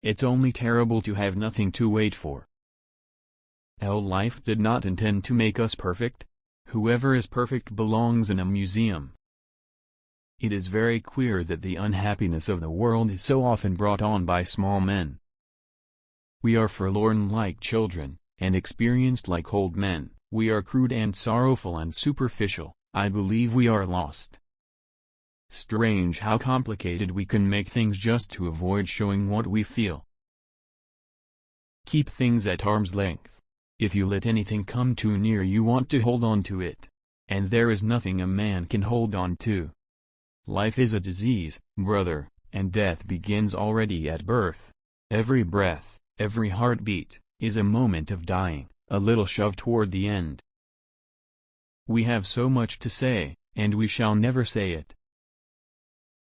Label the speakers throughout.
Speaker 1: it's only terrible to have nothing to wait for. Life did not intend to make us perfect. Whoever is perfect belongs in a museum. It is very queer that the unhappiness of the world is so often brought on by small men. We are forlorn like children, and experienced like old men. We are crude and sorrowful and superficial. I believe we are lost. Strange how complicated we can make things just to avoid showing what we feel. Keep things at arm's length. If you let anything come too near, you want to hold on to it. And there is nothing a man can hold on to. Life is a disease, brother, and death begins already at birth. Every breath, every heartbeat, is a moment of dying, a little shove toward the end. We have so much to say, and we shall never say it.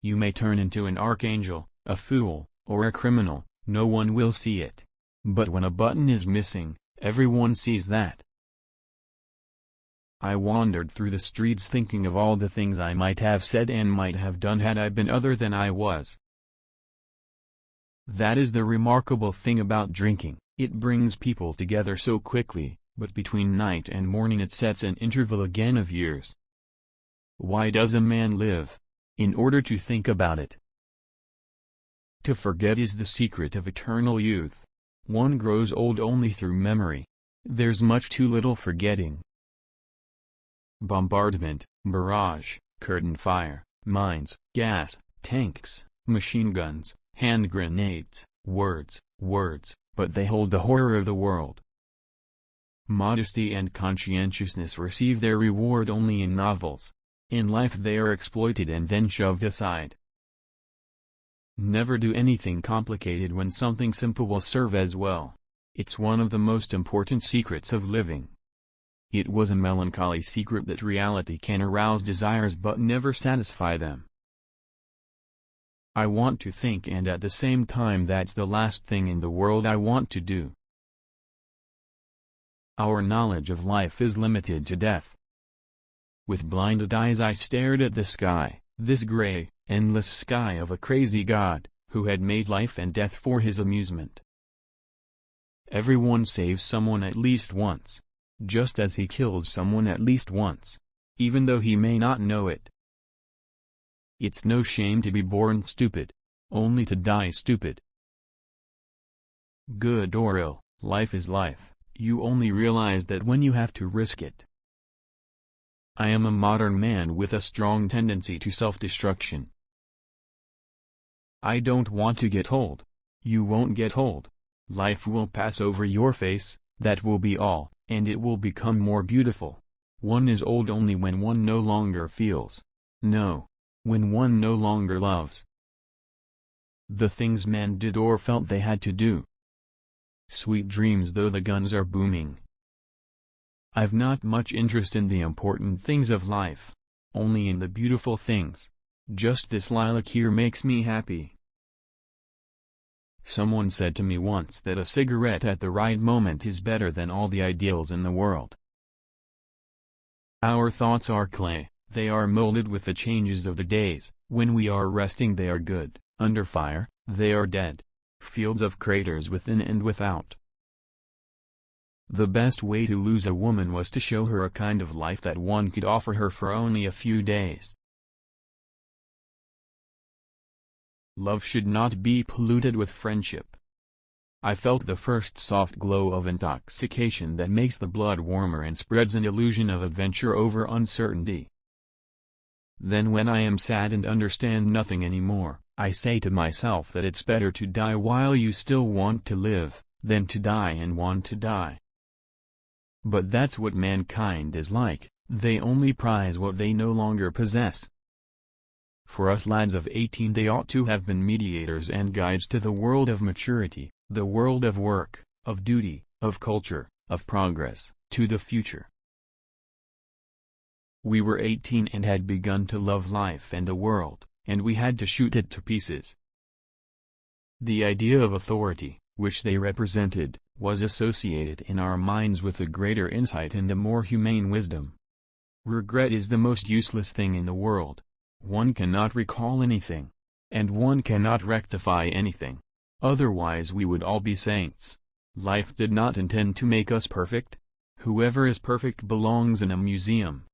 Speaker 1: You may turn into an archangel, a fool, or a criminal, no one will see it. But when a button is missing, everyone sees that. I wandered through the streets thinking of all the things I might have said and might have done had I been other than I was. That is the remarkable thing about drinking. It brings people together so quickly, but between night and morning it sets an interval again of years. Why does a man live? In order to think about it. To forget is the secret of eternal youth. One grows old only through memory. There's much too little forgetting. Bombardment, barrage, curtain fire, mines, gas, tanks, machine guns, hand grenades, words, but they hold the horror of the world. Modesty and conscientiousness receive their reward only in novels. In life they are exploited and then shoved aside. Never do anything complicated when something simple will serve as well. It's one of the most important secrets of living. It was a melancholy secret that reality can arouse desires but never satisfy them. I want to think, and at the same time that's the last thing in the world I want to do. Our knowledge of life is limited to death. With blinded eyes I stared at the sky, this gray, endless sky of a crazy God, who had made life and death for his amusement. Everyone saves someone at least once. Just as he kills someone at least once. Even though he may not know it. It's no shame to be born stupid. Only to die stupid. Good or ill, life is life. You only realize that when you have to risk it. I am a modern man with a strong tendency to self-destruction. I don't want to get old. You won't get old. Life will pass over your face, that will be all, and it will become more beautiful. One is old only when one no longer feels. No. When one no longer loves. The things men did or felt they had to do. Sweet dreams though the guns are booming. I've not much interest in the important things of life. Only in the beautiful things. Just this lilac here makes me happy. Someone said to me once that a cigarette at the right moment is better than all the ideals in the world. Our thoughts are clay, they are molded with the changes of the days. When we are resting they are good, under fire, they are dead. Fields of craters within and without. The best way to lose a woman was to show her a kind of life that one could offer her for only a few days. Love should not be polluted with friendship. I felt the first soft glow of intoxication that makes the blood warmer and spreads an illusion of adventure over uncertainty. Then when I am sad and understand nothing anymore, I say to myself that it's better to die while you still want to live, than to die and want to die. But that's what mankind is like, they only prize what they no longer possess. For us lads of 18 they ought to have been mediators and guides to the world of maturity, the world of work, of duty, of culture, of progress, to the future. We were 18 and had begun to love life and the world, and we had to shoot it to pieces. The idea of authority, which they represented, was associated in our minds with a greater insight and a more humane wisdom. Regret is the most useless thing in the world. One cannot recall anything. And one cannot rectify anything. Otherwise we would all be saints. Life did not intend to make us perfect. Whoever is perfect belongs in a museum.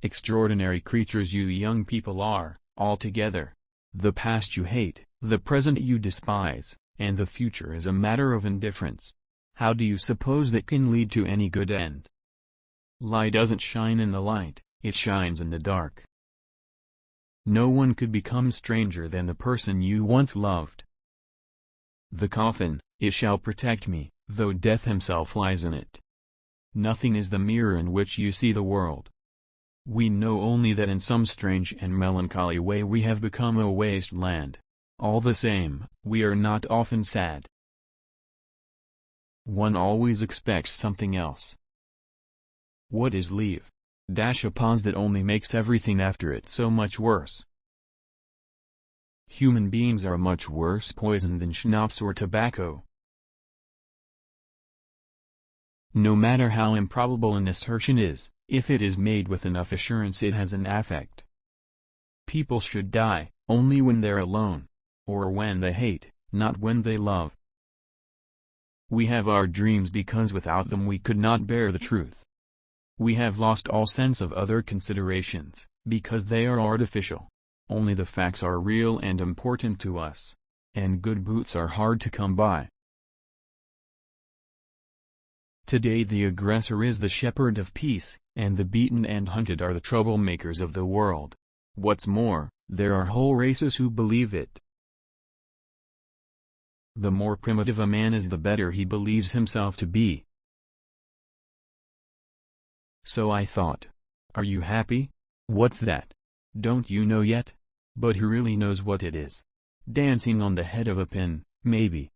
Speaker 1: Extraordinary creatures you young people are, altogether. The past you hate, the present you despise, and the future is a matter of indifference. How do you suppose that can lead to any good end? Light doesn't shine in the light, it shines in the dark. No one could become stranger than the person you once loved. The coffin, it shall protect me, though death himself lies in it. Nothing is the mirror in which you see the world. We know only that in some strange and melancholy way we have become a waste land. All the same, we are not often sad. One always expects something else. What is leave? A pause that only makes everything after it so much worse. Human beings are much worse poison than schnapps or tobacco. No matter how improbable an assertion is, if it is made with enough assurance it has an effect. People should die, only when they're alone. Or when they hate, not when they love. We have our dreams because without them we could not bear the truth. We have lost all sense of other considerations, because they are artificial. Only the facts are real and important to us. And good boots are hard to come by. Today the aggressor is the shepherd of peace, and the beaten and hunted are the troublemakers of the world. What's more, there are whole races who believe it. The more primitive a man is, the better he believes himself to be. So I thought. Are you happy? What's that? Don't you know yet? But who really knows what it is? Dancing on the head of a pin, maybe.